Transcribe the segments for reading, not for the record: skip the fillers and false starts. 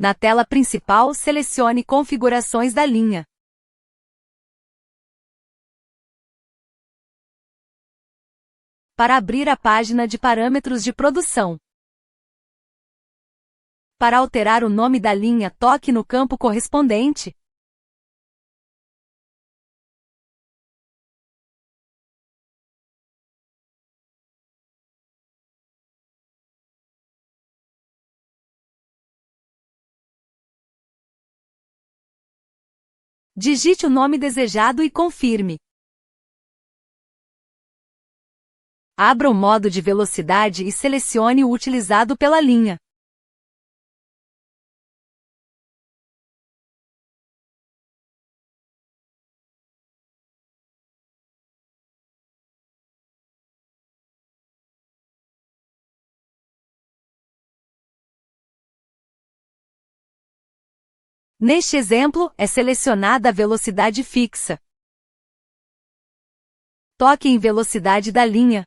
Na tela principal, selecione Configurações da linha. Para abrir a página de parâmetros de produção. Para alterar o nome da linha, toque no campo correspondente. Digite o nome desejado e confirme. Abra o modo de velocidade e selecione o utilizado pela linha. Neste exemplo, é selecionada a velocidade fixa. Toque em Velocidade da linha.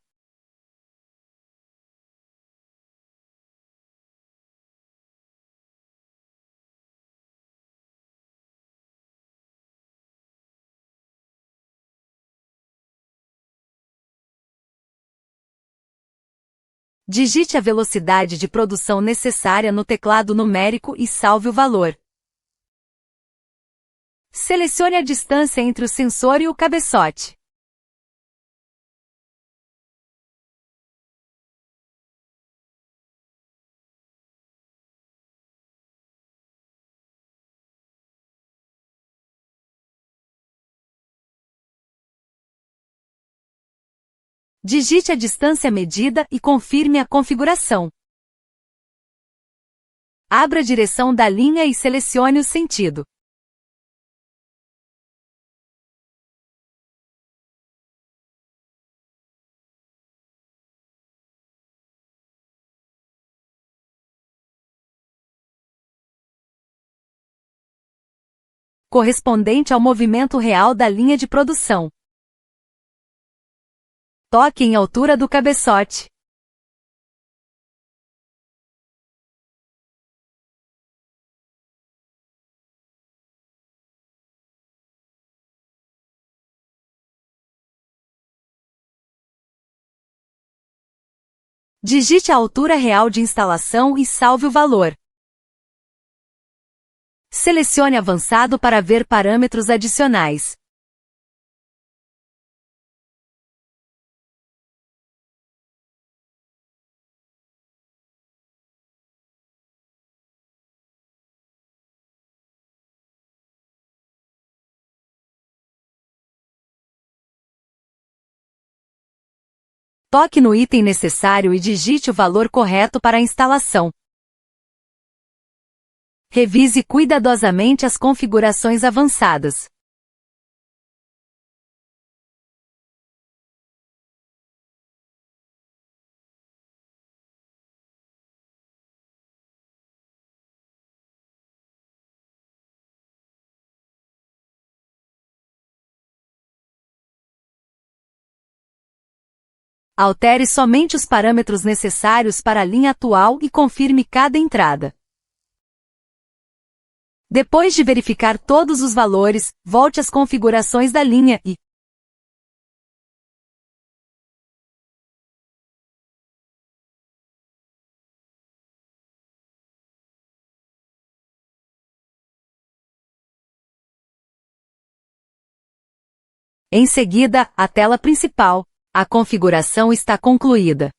Digite a velocidade de produção necessária no teclado numérico e salve o valor. Selecione a distância entre o sensor e o cabeçote. Digite a distância medida e confirme a configuração. Abra a direção da linha e selecione o sentido. Correspondente ao movimento real da linha de produção. Toque em altura do cabeçote. Digite a altura real de instalação e salve o valor. Selecione Avançado para ver parâmetros adicionais. Toque no item necessário e digite o valor correto para a instalação. Revise cuidadosamente as configurações avançadas. Altere somente os parâmetros necessários para a linha atual e confirme cada entrada. Depois de verificar todos os valores, volte às configurações da linha e em seguida, a tela principal. A configuração está concluída.